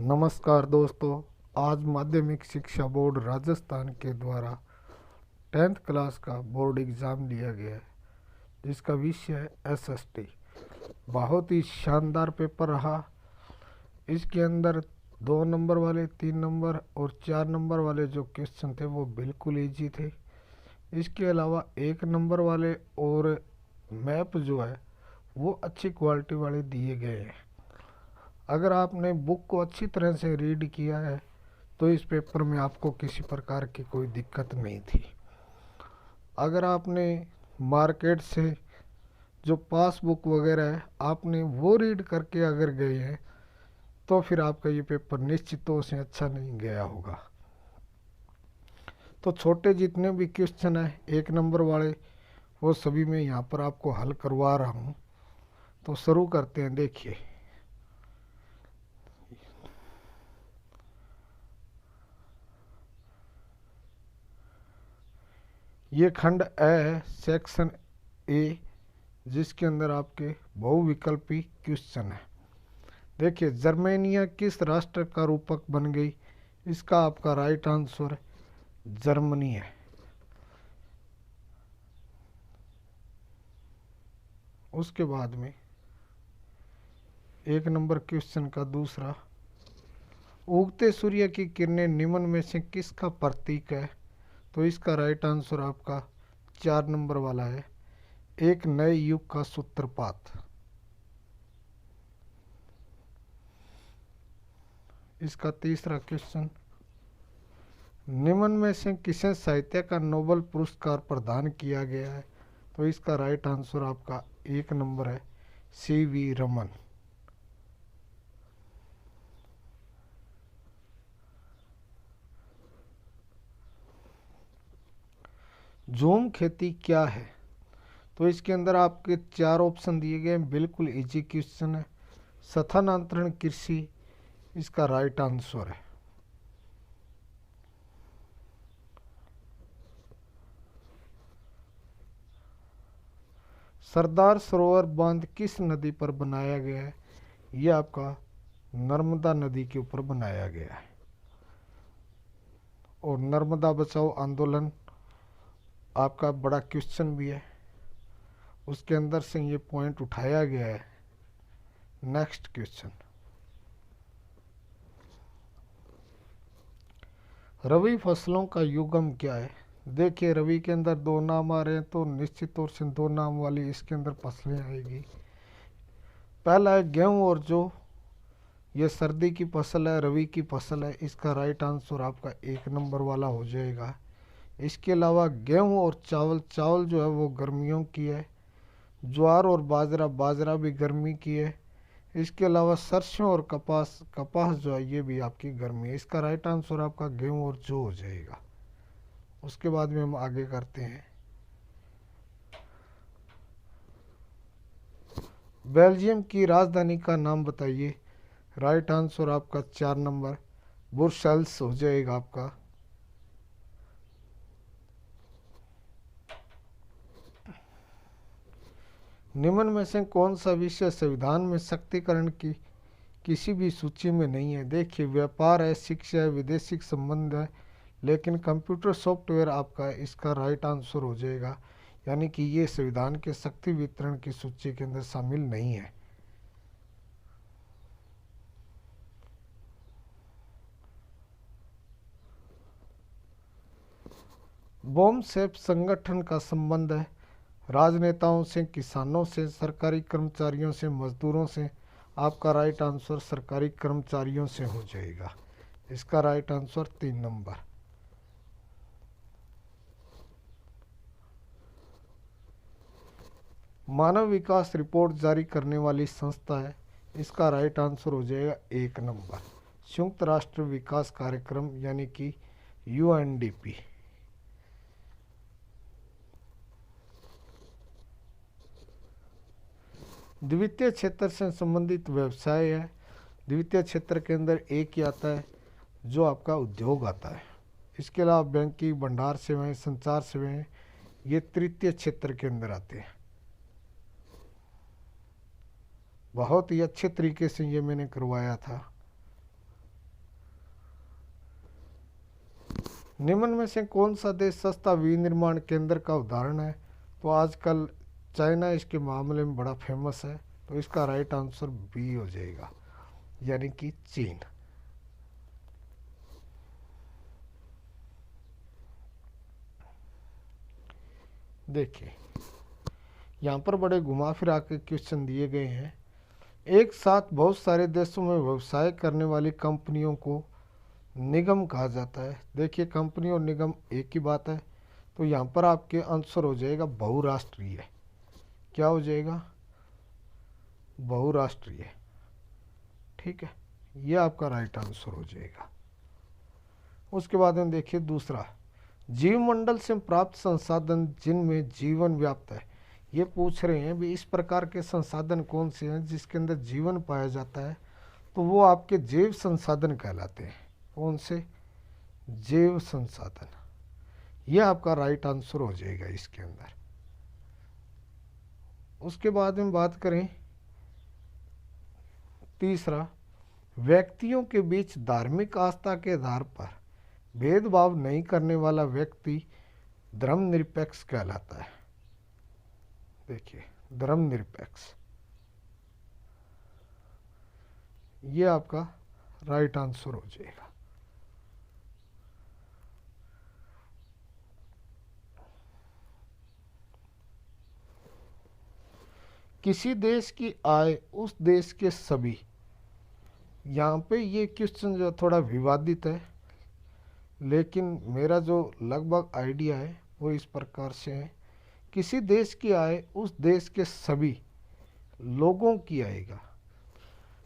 नमस्कार दोस्तों। आज माध्यमिक शिक्षा बोर्ड राजस्थान के द्वारा 10th क्लास का बोर्ड एग्ज़ाम लिया गया है, जिसका विषय है एसएसटी। बहुत ही शानदार पेपर रहा। इसके अंदर 2 नंबर वाले, 3 नंबर और 4 नंबर वाले जो क्वेश्चन थे वो बिल्कुल इजी थे। इसके अलावा 1 नंबर वाले और मैप जो है वो अच्छी क्वालिटी वाले दिए गए हैं। अगर आपने बुक को अच्छी तरह से रीड किया है तो इस पेपर में आपको किसी प्रकार की कोई दिक्कत नहीं थी। अगर आपने मार्केट से जो पासबुक वगैरह है आपने वो रीड करके अगर गए हैं तो फिर आपका ये पेपर निश्चितों से अच्छा नहीं गया होगा। तो छोटे जितने भी क्वेश्चन हैं 1 नंबर वाले वो सभी मैं यहाँ पर आपको हल करवा रहा हूँ। तो शुरू करते हैं। देखिए, ये खंड ए सेक्शन ए, जिसके अंदर आपके बहुविकल्पी क्वेश्चन है। देखिए, जर्मेनिया किस राष्ट्र का रूपक बन गई? इसका आपका राइट आंसर जर्मनी है। उसके बाद में 1 नंबर क्वेश्चन का दूसरा, उगते सूर्य की किरणें निम्न में से किसका प्रतीक है? तो इसका राइट आंसर आपका 4 नंबर वाला है, एक नए युग का सूत्रपात। इसका तीसरा क्वेश्चन, निम्न में से किसे साहित्य का नोबेल पुरस्कार प्रदान किया गया है? तो इसका राइट आंसर आपका 1 नंबर है, सीवी रमन। झूम खेती क्या है? तो इसके अंदर आपके 4 ऑप्शन दिए गए हैं, बिल्कुल इजी क्वेश्चन है। स्थानांतरण कृषि इसका राइट आंसर है। सरदार सरोवर बांध किस नदी पर बनाया गया है? यह आपका नर्मदा नदी के ऊपर बनाया गया है। और नर्मदा बचाओ आंदोलन आपका बड़ा क्वेश्चन भी है, उसके अंदर से ये पॉइंट उठाया गया है। नेक्स्ट क्वेश्चन, रबी फसलों का युग्म क्या है? देखिए, रबी के अंदर 2 नाम आ रहे हैं तो निश्चित तौर से 2 नाम वाली इसके अंदर फसलें आएगी। पहला है गेहूं और जौ, ये सर्दी की फसल है, रबी की फसल है। इसका राइट आंसर आपका 1 नंबर वाला हो जाएगा। इसके अलावा गेहूं और चावल, चावल जो है वो गर्मियों की है। ज्वार और बाजरा, बाजरा भी गर्मी की है। इसके अलावा सरसों और कपास, कपास जो है ये भी आपकी गर्मी है। इसका राइट आंसर आपका गेहूं और जौ हो जाएगा। उसके बाद में हम आगे करते हैं। बेल्जियम की राजधानी का नाम बताइए। राइट आंसर आपका 4 नंबर ब्रुसेल्स हो जाएगा आपका। निम्न में से कौन सा विषय संविधान में सशक्तिकरण की किसी भी सूची में नहीं है? देखिए, व्यापार है, शिक्षा है, विदेशी संबंध है, लेकिन कंप्यूटर सॉफ्टवेयर आपका इसका राइट आंसर हो जाएगा। यानी कि ये संविधान के शक्ति वितरण की सूची के अंदर शामिल नहीं है। बोमसेप संगठन का संबंध है राजनेताओं से, किसानों से, सरकारी कर्मचारियों से, मजदूरों से। आपका राइट आंसर सरकारी कर्मचारियों से हो जाएगा। इसका राइट आंसर 3 नंबर। मानव विकास रिपोर्ट जारी करने वाली संस्था है। इसका राइट आंसर हो जाएगा 1 नंबर, संयुक्त राष्ट्र विकास कार्यक्रम यानी कि यूएनडीपी। द्वितीय क्षेत्र से संबंधित व्यवसाय है। द्वितीय क्षेत्र के अंदर एक ही आता है जो आपका उद्योग आता है। इसके अलावा बैंकिंग, भंडार सेवाएं, संचार सेवाएं ये तृतीय क्षेत्र के अंदर आते हैं। बहुत ही अच्छे तरीके से ये मैंने करवाया था। निम्न में से कौन सा देश सस्ता विनिर्माण केंद्र का उदाहरण है? तो आजकल चाइना इसके मामले में बड़ा फेमस है, तो इसका राइट आंसर बी हो जाएगा, यानी कि चीन। देखिए यहाँ पर बड़े घुमा फिरा के क्वेश्चन दिए गए हैं। एक साथ बहुत सारे देशों में व्यवसाय करने वाली कंपनियों को निगम कहा जाता है। देखिए कंपनी और निगम एक ही बात है, तो यहाँ पर आपके आंसर हो जाएगा बहुराष्ट्रीय। क्या हो जाएगा? बहुराष्ट्रीय। ठीक है, ये आपका राइट आंसर हो जाएगा। उसके बाद में देखिए दूसरा, जीवमंडल से प्राप्त संसाधन जिनमें जीवन व्याप्त है। ये पूछ रहे हैं भी इस प्रकार के संसाधन कौन से हैं जिसके अंदर जीवन पाया जाता है, तो वो आपके जैव संसाधन कहलाते हैं। कौन से? जैव संसाधन। ये आपका राइट आंसर हो जाएगा इसके अंदर। उसके बाद में बात करें तीसरा, व्यक्तियों के बीच धार्मिक आस्था के आधार पर भेदभाव नहीं करने वाला व्यक्ति धर्मनिरपेक्ष कहलाता है। देखिए धर्मनिरपेक्ष, ये आपका राइट आंसर हो जाएगा। किसी देश की आय उस देश के सभी, यहाँ पे ये क्वेश्चन जो थोड़ा विवादित है, लेकिन मेरा जो लगभग आइडिया है वो इस प्रकार से है, किसी देश की आय उस देश के सभी लोगों की आएगा।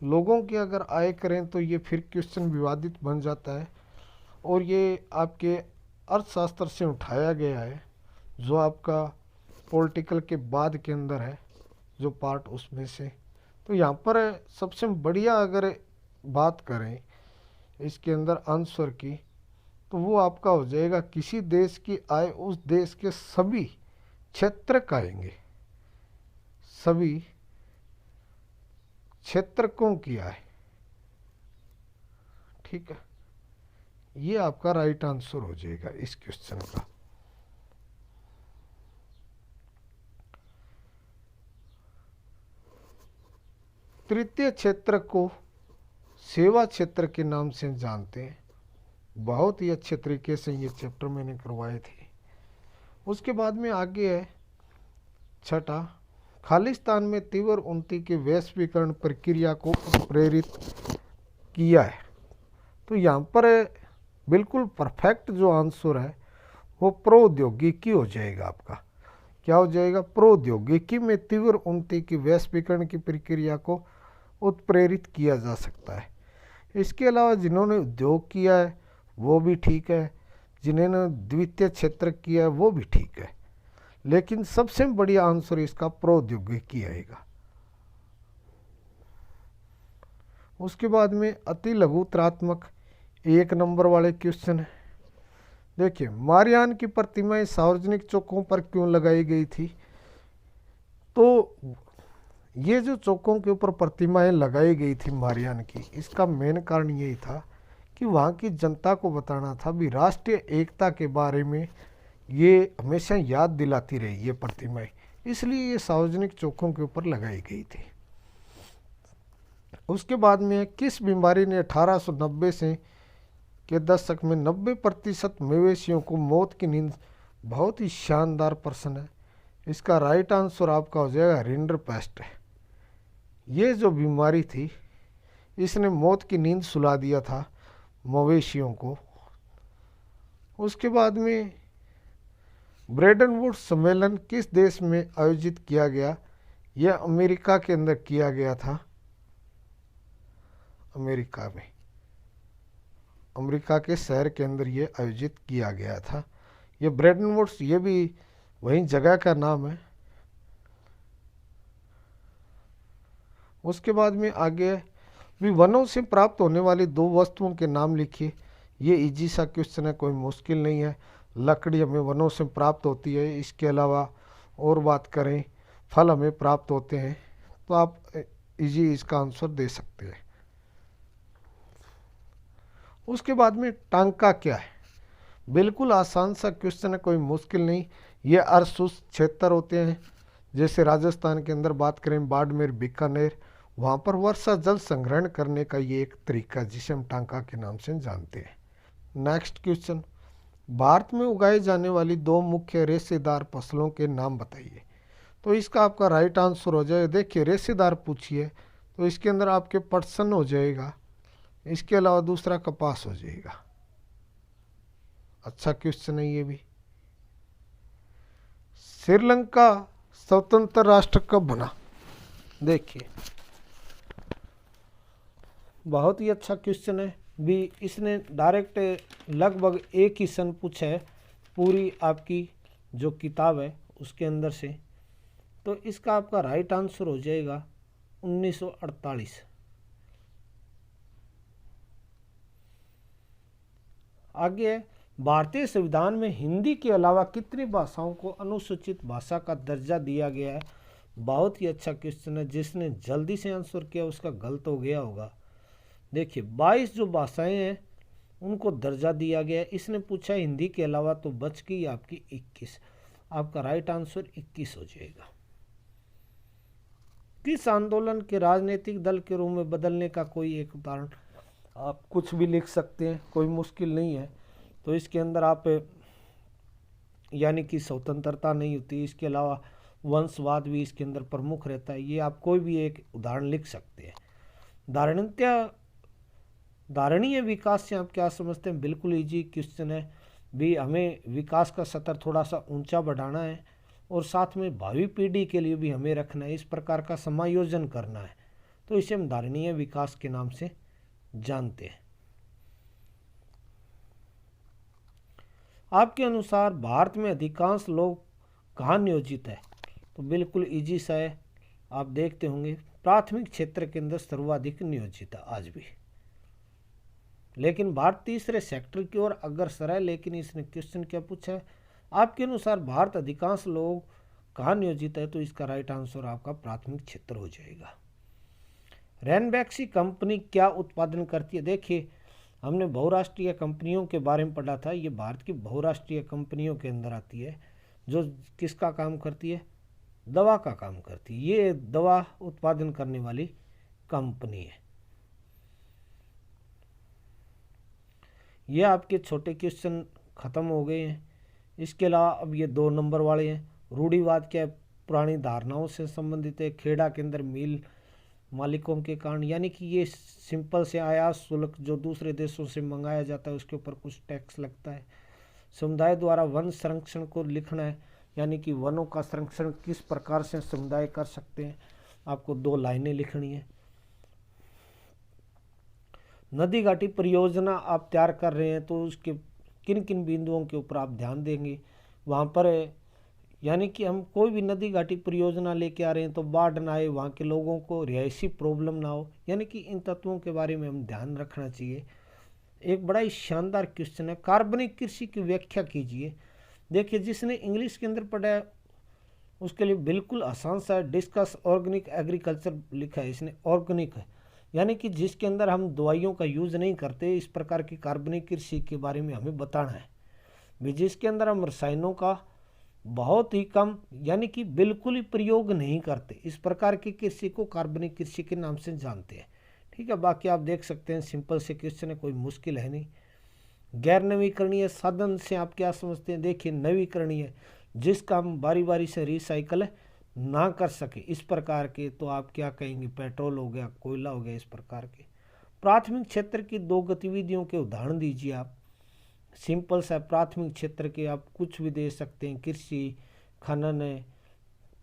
लोगों की अगर आय करें तो ये फिर क्वेश्चन विवादित बन जाता है, और ये आपके अर्थशास्त्र से उठाया गया है, जो आपका पॉलिटिकल के बाद के अंदर है जो पार्ट उसमें से। तो यहाँ पर सबसे बढ़िया अगर बात करें इसके अंदर आंसर की, तो वो आपका हो जाएगा किसी देश की आय उस देश के सभी क्षेत्र कहेंगे, सभी क्षेत्रकों की आय। ठीक है, ये आपका राइट आंसर हो जाएगा इस क्वेश्चन का। तृतीय क्षेत्र को सेवा क्षेत्र के नाम से जानते हैं। बहुत ही अच्छे तरीके से ये चैप्टर मैंने करवाए थे। उसके बाद में आगे है छठा, खालिस्तान में तीव्र उन्नति के वैश्वीकरण प्रक्रिया को प्रेरित किया है। तो यहाँ पर बिल्कुल परफेक्ट जो आंसर है वो प्रौद्योगिकी हो जाएगा आपका। क्या हो जाएगा? प्रौद्योगिकी में तीव्र उन्नति की वैश्वीकरण की प्रक्रिया को उत्प्रेरित किया जा सकता है। इसके अलावा जिन्होंने उद्योग किया है वो भी ठीक है, जिन्होंने द्वितीय क्षेत्र किया है वो भी ठीक है, लेकिन सबसे बढ़िया आंसर इसका प्रौद्योगिकी आएगा। उसके बाद में अति लघुतरात्मक 1 नंबर वाले क्वेश्चन है। देखिए मारियान की प्रतिमाएं सार्वजनिक चौकों पर क्यों लगाई गई थी? तो ये जो चौकों के ऊपर प्रतिमाएं लगाई गई थी मारियान की, इसका मेन कारण यही था कि वहाँ की जनता को बताना था भी राष्ट्रीय एकता के बारे में ये हमेशा याद दिलाती रही ये प्रतिमाएं, इसलिए ये सार्वजनिक चौकों के ऊपर लगाई गई थी। उसके बाद में किस बीमारी ने 1890 से के दशक में 90% मवेशियों को मौत की नींद? बहुत ही शानदार प्रश्न है। इसका राइट आंसर आपका हो जाएगा रिंडरपेस्ट है। ये जो बीमारी थी इसने मौत की नींद सुला दिया था मवेशियों को। उसके बाद में ब्रेटन वुड्स सम्मेलन किस देश में आयोजित किया गया? यह अमेरिका के अंदर किया गया था। अमेरिका में, अमेरिका के शहर के अंदर ये आयोजित किया गया था। ये ब्रेटन वुड्स ये भी वही जगह का नाम है। उसके बाद में आगे भी वनों से प्राप्त होने वाली 2 वस्तुओं के नाम लिखिए। ये इजी सा क्वेश्चन है, कोई मुश्किल नहीं है। लकड़ी हमें वनों से प्राप्त होती है, इसके अलावा और बात करें फल हमें प्राप्त होते हैं, तो आप इजी इसका आंसर दे सकते हैं। उसके बाद में टांका क्या है? बिल्कुल आसान सा क्वेश्चन है, कोई मुश्किल नहीं। ये अर्धशुष्क क्षेत्र होते हैं, जैसे राजस्थान के अंदर बात करें बाड़मेर बीकानेर, वहाँ पर वर्षा जल संग्रहण करने का ये एक तरीका जिसे हम टांका के नाम से जानते हैं। नेक्स्ट क्वेश्चन, भारत में उगाई जाने वाली दो मुख्य रेशेदार फसलों के नाम बताइए। तो इसका आपका राइट आंसर हो जाएगा, देखिए रेशेदार पूछिए तो इसके अंदर आपके पटसन हो जाएगा, इसके अलावा दूसरा कपास हो जाएगा। अच्छा क्वेश्चन है ये भी। श्रीलंका स्वतंत्र राष्ट्र कब बना? देखिए बहुत ही अच्छा क्वेश्चन है भी, इसने डायरेक्ट लगभग एक ही सन पूछा है पूरी आपकी जो किताब है उसके अंदर से। तो इसका आपका राइट आंसर हो जाएगा 1948। आगे, भारतीय संविधान में हिंदी के अलावा कितनी भाषाओं को अनुसूचित भाषा का दर्जा दिया गया है? बहुत ही अच्छा क्वेश्चन है, जिसने जल्दी से आंसर किया उसका गलत हो गया होगा। देखिए 22 जो भाषाएं हैं उनको दर्जा दिया गया है। इसने पूछा हिंदी के अलावा, तो बच गई आपकी 21। आपका राइट आंसर 21 हो जाएगा। किस आंदोलन के राजनीतिक दल के रूप में बदलने का कोई एक उदाहरण? आप कुछ भी लिख सकते हैं, कोई मुश्किल नहीं है। तो इसके अंदर आप यानी कि स्वतंत्रता नहीं होती, इसके अलावा वंशवाद भी इसके अंदर प्रमुख रहता है। ये आप कोई भी एक उदाहरण लिख सकते हैं। धारणीय विकास से आप क्या समझते हैं? बिल्कुल इजी क्वेश्चन है भी, हमें विकास का स्तर थोड़ा सा ऊंचा बढ़ाना है और साथ में भावी पीढ़ी के लिए भी हमें रखना है, इस प्रकार का समायोजन करना है। तो इसे हम धारणीय विकास के नाम से जानते हैं। आपके अनुसार भारत में अधिकांश लोग कहाँ नियोजित है? तो बिल्कुल इजी सा है, आप देखते होंगे प्राथमिक क्षेत्र के अंदर सर्वाधिक नियोजित है आज भी। लेकिन भारत तीसरे सेक्टर की ओर अग्रसर है। लेकिन इसने क्वेश्चन क्या पूछा है? आपके अनुसार भारत अधिकांश लोग कहाँ नियोजित है? तो इसका राइट आंसर आपका प्राथमिक क्षेत्र हो जाएगा। रैनबैक्सी कंपनी क्या उत्पादन करती है? देखिए हमने बहुराष्ट्रीय कंपनियों के बारे में पढ़ा था, ये भारत की बहुराष्ट्रीय कंपनियों के अंदर आती है, जो किसका काम करती है? दवा का काम करती है। ये दवा उत्पादन करने वाली कंपनी है। ये आपके छोटे क्वेश्चन खत्म हो गए हैं। इसके अलावा अब ये 2 नंबर वाले हैं। रूढ़िवाद क्या है? पुरानी धारणाओं से संबंधित है। खेड़ा के अंदर मिल मालिकों के कारण, यानी कि ये सिंपल से आयात शुल्क जो दूसरे देशों से मंगाया जाता है उसके ऊपर कुछ टैक्स लगता है। समुदाय द्वारा वन संरक्षण को लिखना है, यानी कि वनों का संरक्षण किस प्रकार से समुदाय कर सकते हैं, आपको 2 लाइनें लिखनी है। नदी घाटी परियोजना आप तैयार कर रहे हैं तो उसके किन किन बिंदुओं के ऊपर आप ध्यान देंगे वहाँ पर, यानी कि हम कोई भी नदी घाटी परियोजना लेके आ रहे हैं तो बाढ़ ना आए, वहाँ के लोगों को रिहायशी प्रॉब्लम ना हो, यानी कि इन तत्वों के बारे में हम ध्यान रखना चाहिए। एक बड़ा ही शानदार क्वेश्चन है, कार्बनिक कृषि की व्याख्या कीजिए। देखिए जिसने इंग्लिश के अंदर पढ़ा है उसके लिए बिल्कुल आसान सा है। डिस्कस ऑर्गेनिक एग्रीकल्चर लिखा है इसने, ऑर्गेनिक है यानी कि जिसके अंदर हम दवाइयों का यूज़ नहीं करते, इस प्रकार की कार्बनिक कृषि के बारे में हमें बताना है भी, जिसके अंदर हम रसायनों का बहुत ही कम यानी कि बिल्कुल ही प्रयोग नहीं करते, इस प्रकार की कृषि को कार्बनिक कृषि के नाम से जानते हैं। ठीक है, बाकी आप देख सकते हैं सिंपल से क्वेश्चन है, कोई मुश्किल है नहीं। गैर नवीकरणीय साधन से आप क्या समझते हैं? देखिए नवीकरणीय जिसका हम बारी बारी से रिसाइकल ना कर सके, इस प्रकार के, तो आप क्या कहेंगे? पेट्रोल हो गया, कोयला हो गया, इस प्रकार के। प्राथमिक क्षेत्र की 2 गतिविधियों के उदाहरण दीजिए आप। सिंपल सा प्राथमिक क्षेत्र के आप कुछ भी दे सकते हैं, कृषि, खनन है,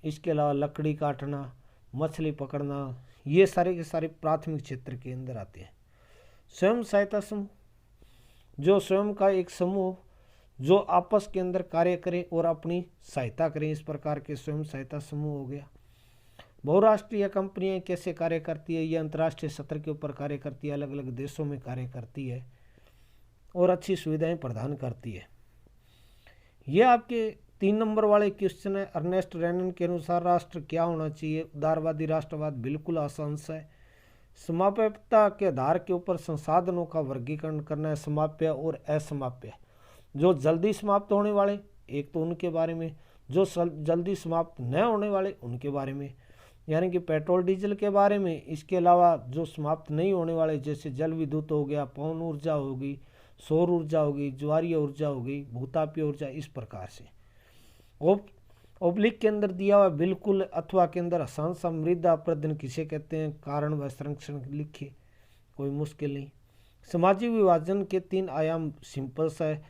इसके अलावा लकड़ी काटना, मछली पकड़ना, ये सारे के सारे प्राथमिक क्षेत्र के अंदर आते हैं। स्वयं सहायता समूह, जो स्वयं का एक समूह जो आपस के अंदर कार्य करें और अपनी सहायता करें, इस प्रकार के स्वयं सहायता समूह हो गया। बहुराष्ट्रीय कंपनियां कैसे कार्य करती है? ये अंतर्राष्ट्रीय स्तर के ऊपर कार्य करती है, अलग अलग देशों में कार्य करती है और अच्छी सुविधाएं प्रदान करती है। ये आपके 3 नंबर वाले क्वेश्चन है। अर्नेस्ट रेनन के अनुसार राष्ट्र क्या होना चाहिए? उदारवादी राष्ट्रवाद, बिल्कुल आसान सा है। समाप्यता के आधार के ऊपर संसाधनों का वर्गीकरण करना है, समाप्य और असमाप्य। जो जल्दी समाप्त होने वाले एक तो उनके बारे में, जो जल्दी समाप्त न होने वाले उनके बारे में, यानी कि पेट्रोल डीजल के बारे में। इसके अलावा जो समाप्त नहीं होने वाले जैसे जल विद्युत हो गया, पवन ऊर्जा होगी, सौर ऊर्जा होगी, ज्वारीय ऊर्जा होगी, भूतापीय ऊर्जा, इस प्रकार से। ओब्लिक के अंदर दिया हुआ बिल्कुल अथवा के अंदर अशांत मृदा अपरदन किसे कहते हैं, कारण व संरक्षण लिखिए, कोई मुश्किल नहीं। सामाजिक विभाजन के 3 आयाम सिंपल सा है,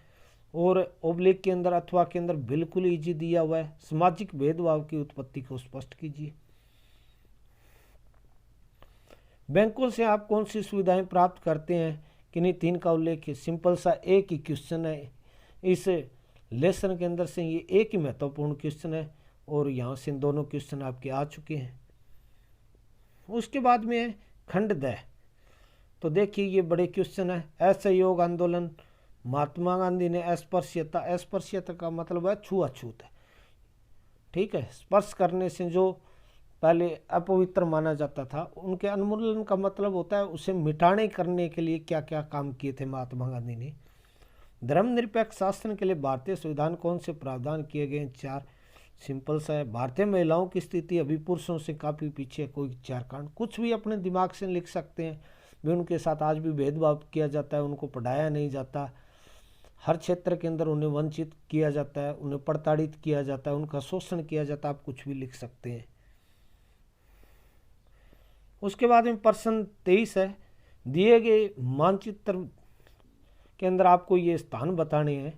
और ओब्लिक के अंदर अथवा के अंदर बिल्कुल इजी दिया हुआ है। सामाजिक भेदभाव की उत्पत्ति को स्पष्ट कीजिए। बैंकों से आप कौन सी सुविधाएं प्राप्त करते हैं, किन्हीं 3 का उल्लेख है। सिंपल सा एक ही क्वेश्चन है इस लेसन के अंदर से, ये एक ही महत्वपूर्ण क्वेश्चन है, और यहाँ से दोनों क्वेश्चन आपके आ चुके हैं। उसके बाद में है खंड द। तो देखिए ये बड़े क्वेश्चन है। असहयोग आंदोलन, महात्मा गांधी ने अस्पृश्यता, अस्पृश्यता का मतलब है छुआछूत है, ठीक है, स्पर्श करने से जो पहले अपवित्र माना जाता था, उनके उन्मूलन का मतलब होता है उसे मिटाने करने के लिए क्या क्या काम किए थे महात्मा गांधी ने। धर्मनिरपेक्ष शासन के लिए भारतीय संविधान कौन से प्रावधान किए गए? 4। सिंपल सा है। भारतीय महिलाओं की स्थिति अभी पुरुषों से काफ़ी पीछे है, कोई 4 कारण। कुछ भी अपने दिमाग से लिख सकते हैं, भी उनके साथ आज भी भेदभाव किया जाता है, उनको पढ़ाया नहीं जाता, हर क्षेत्र के अंदर उन्हें वंचित किया जाता है, उन्हें प्रताड़ित किया जाता है, उनका शोषण किया जाता है, आप कुछ भी लिख सकते हैं। उसके बाद में प्रश्न 23 है, दिए गए मानचित्र के अंदर आपको ये स्थान बताने हैं।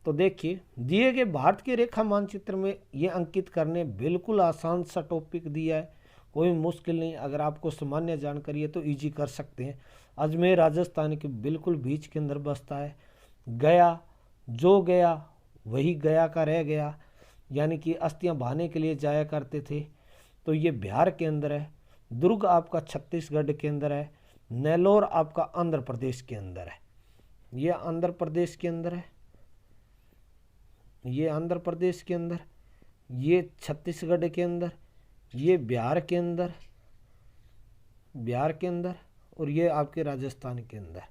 तो देखिए दिए गए भारत के रेखा मानचित्र में ये अंकित करने बिल्कुल आसान सा टॉपिक दिया है, कोई मुश्किल नहीं। अगर आपको सामान्य जानकारी है तो इजी कर सकते हैं। अजमेर राजस्थान के बिल्कुल बीच के अंदर बसता है। गया, जो गया वही गया का रह गया, यानी कि अस्थियां बहाने के लिए जाया करते थे, तो ये बिहार के अंदर है। दुर्ग आपका छत्तीसगढ़ के अंदर है। नेल्लोर आपका आंध्र प्रदेश के अंदर है। ये आंध्र प्रदेश के अंदर है, ये आंध्र प्रदेश के अंदर, ये छत्तीसगढ़ के अंदर, ये बिहार के अंदर, बिहार के अंदर, और ये आपके राजस्थान के अंदर,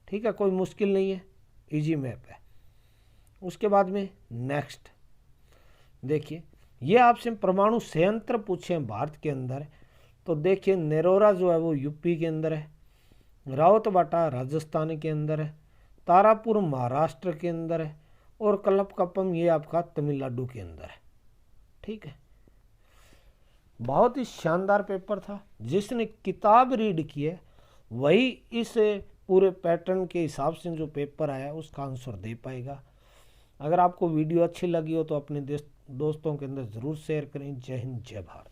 ठीक है, कोई मुश्किल नहीं है, इजी मैप है। उसके बाद में नेक्स्ट देखिए, ये आपसे परमाणु संयंत्र पूछे हैं भारत के अंदर। तो देखिए नेरोरा जो है वो यूपी के अंदर है, रावतबाटा राजस्थान के अंदर है, तारापुर महाराष्ट्र के अंदर है, और कलपकप्पम ये आपका तमिलनाडु के अंदर है, ठीक है। बहुत ही शानदार पेपर था। जिसने किताब रीड की है वही इस पूरे पैटर्न के हिसाब से जो पेपर आया उसका आंसर दे पाएगा। अगर आपको वीडियो अच्छी लगी हो तो अपने दोस्तों के अंदर ज़रूर शेयर करें। जय हिंद, जय भारत।